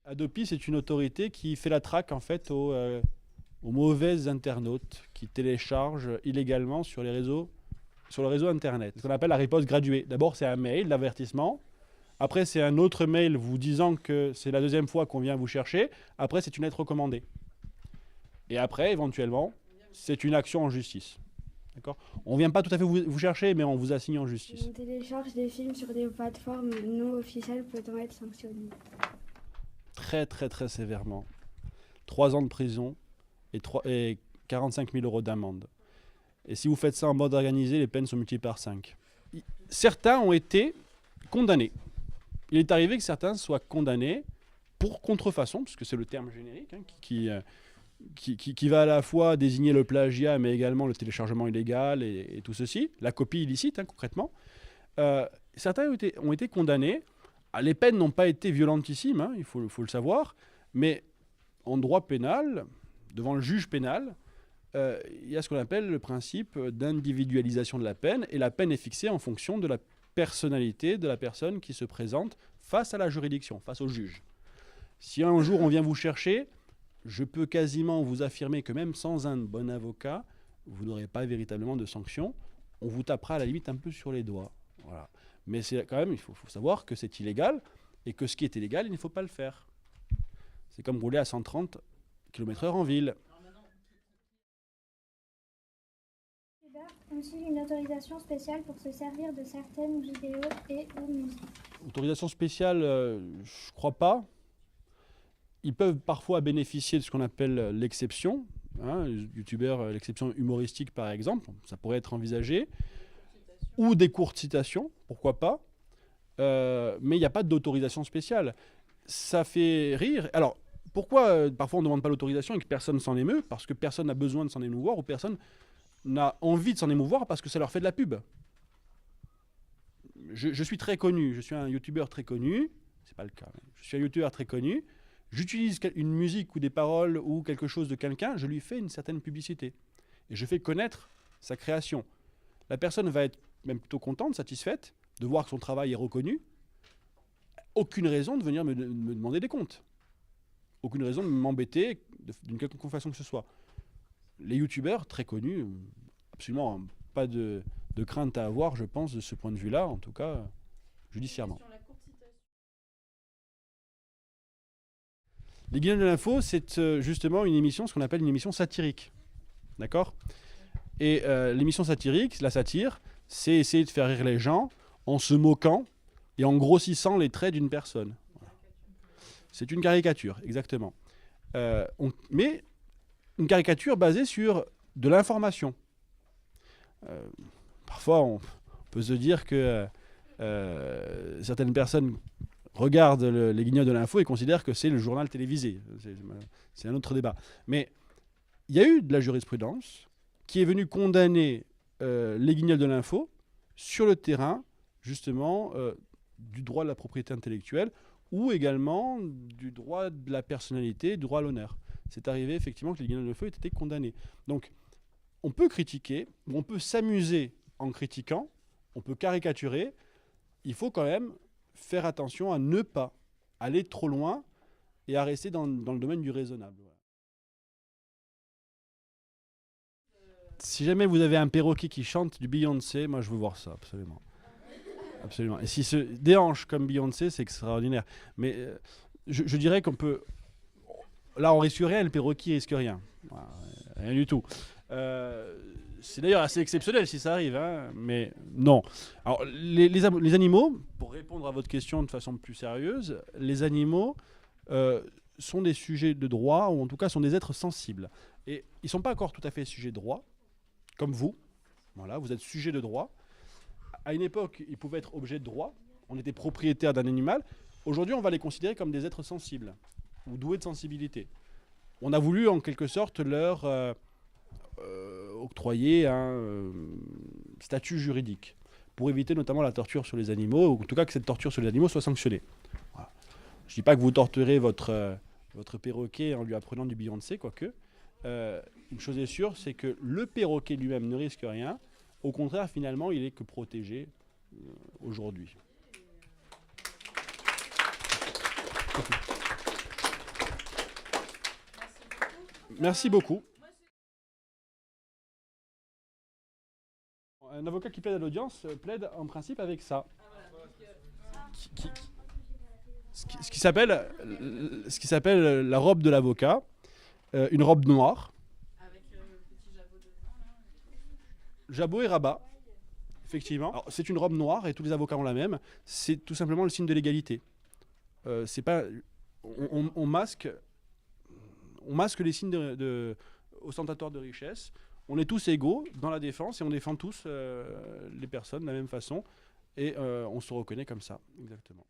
Adopi, c'est une autorité qui fait la traque en fait aux mauvais internautes qui téléchargent illégalement sur le réseau Internet. Ce qu'on appelle la riposte graduée. D'abord, c'est un mail d'avertissement. Après, c'est un autre mail vous disant que c'est la deuxième fois qu'on vient vous chercher. Après, c'est une lettre recommandée. Et après, éventuellement, c'est une action en justice. D'accord ? On ne vient pas tout à fait vous chercher, mais on vous assigne en justice. On télécharge des films sur des plateformes non officielles, peut-on être sanctionné? Très, très, très sévèrement. 3 ans de prison et 45 000 € d'amende. Et si vous faites ça en mode organisé, les peines sont multipliées par 5. Certains ont été condamnés. Il est arrivé que certains soient condamnés pour contrefaçon, puisque c'est le terme générique, qui va à la fois désigner le plagiat, mais également le téléchargement illégal et tout ceci, la copie illicite, concrètement. Certains ont été condamnés. Les peines n'ont pas été violentissimes, il faut le savoir, mais en droit pénal, devant le juge pénal, il y a ce qu'on appelle le principe d'individualisation de la peine, et la peine est fixée en fonction de la personnalité de la personne qui se présente face à la juridiction, face au juge. Si un jour on vient vous chercher, je peux quasiment vous affirmer que même sans un bon avocat, vous n'aurez pas véritablement de sanctions. On vous tapera à la limite un peu sur les doigts. Voilà. Mais c'est quand même, il faut savoir que c'est illégal et que ce qui est illégal, il ne faut pas le faire. C'est comme rouler à 130 km/h en ville. Ont-ils une autorisation spéciale pour se servir de certaines vidéos et ou musiques? Autorisation spéciale, je crois pas. Ils peuvent parfois bénéficier de ce qu'on appelle l'exception. Les youtubeurs, l'exception humoristique par exemple, ça pourrait être envisagé. Ou des courtes citations, pourquoi pas. Mais il n'y a pas d'autorisation spéciale. Ça fait rire. Alors, pourquoi parfois on ne demande pas l'autorisation et que personne s'en émeut? Parce que personne n'a besoin de s'en émouvoir ou personne n'a envie de s'en émouvoir parce que ça leur fait de la pub. Je suis très connu, je suis un youtubeur très connu. C'est pas le cas. Je suis un youtubeur très connu. J'utilise une musique ou des paroles ou quelque chose de quelqu'un, je lui fais une certaine publicité. Et je fais connaître sa création. La personne va être même plutôt contente, satisfaite, de voir que son travail est reconnu. Aucune raison de venir me demander des comptes. Aucune raison de m'embêter d'une quelconque façon que ce soit. Les youtubeurs très connus, absolument pas de crainte à avoir, je pense, de ce point de vue-là, en tout cas, judiciairement. Les Guignols de l'info, c'est justement une émission, ce qu'on appelle une émission satirique. D'accord ? Et l'émission satirique, la satire, c'est essayer de faire rire les gens en se moquant et en grossissant les traits d'une personne. Voilà. C'est une caricature, exactement. Mais une caricature basée sur de l'information. Parfois, on peut se dire que certaines personnes regardent les Guignols de l'info et considèrent que c'est le journal télévisé. C'est un autre débat. Mais il y a eu de la jurisprudence qui est venue condamner les Guignols de l'info sur le terrain, justement, du droit de la propriété intellectuelle ou également du droit de la personnalité, du droit à l'honneur. C'est arrivé effectivement que les Guignols de l'info aient été condamnés. Donc, on peut critiquer, ou on peut s'amuser en critiquant, on peut caricaturer. Il faut quand même faire attention à ne pas aller trop loin et à rester dans le domaine du raisonnable. Voilà. Si jamais vous avez un perroquet qui chante du Beyoncé, moi je veux voir ça, absolument. Absolument. Et s'il se déhanche comme Beyoncé, c'est extraordinaire. Mais je dirais qu'on peut... Là, on risque rien, le perroquet risque rien. Voilà, rien du tout. C'est d'ailleurs assez exceptionnel si ça arrive, mais non. Alors, les animaux, pour répondre à votre question de façon plus sérieuse, les animaux sont des sujets de droit, ou en tout cas sont des êtres sensibles. Et ils ne sont pas encore tout à fait sujets de droit, comme vous. Voilà, vous êtes sujet de droit. À une époque, ils pouvaient être objets de droit. On était propriétaire d'un animal. Aujourd'hui, on va les considérer comme des êtres sensibles, ou doués de sensibilité. On a voulu, en quelque sorte, leur... octroyer un statut juridique pour éviter notamment la torture sur les animaux, ou en tout cas que cette torture sur les animaux soit sanctionnée. Voilà. Je ne dis pas que vous torturez votre perroquet en lui apprenant du Beyoncé, quoique. Une chose est sûre, c'est que le perroquet lui-même ne risque rien. Au contraire, finalement, il est que protégé aujourd'hui. Merci beaucoup. Un avocat qui plaide à l'audience plaide en principe avec ça. Ce qui s'appelle la robe de l'avocat, une robe noire. Avec le petit jabot de... Jabot et rabat, effectivement. C'est une robe noire et tous les avocats ont la même. C'est tout simplement le signe de l'égalité. C'est pas, on masque les signes ostentatoires de richesse. On est tous égaux dans la défense et on défend tous les personnes de la même façon. Et on se reconnaît comme ça, exactement.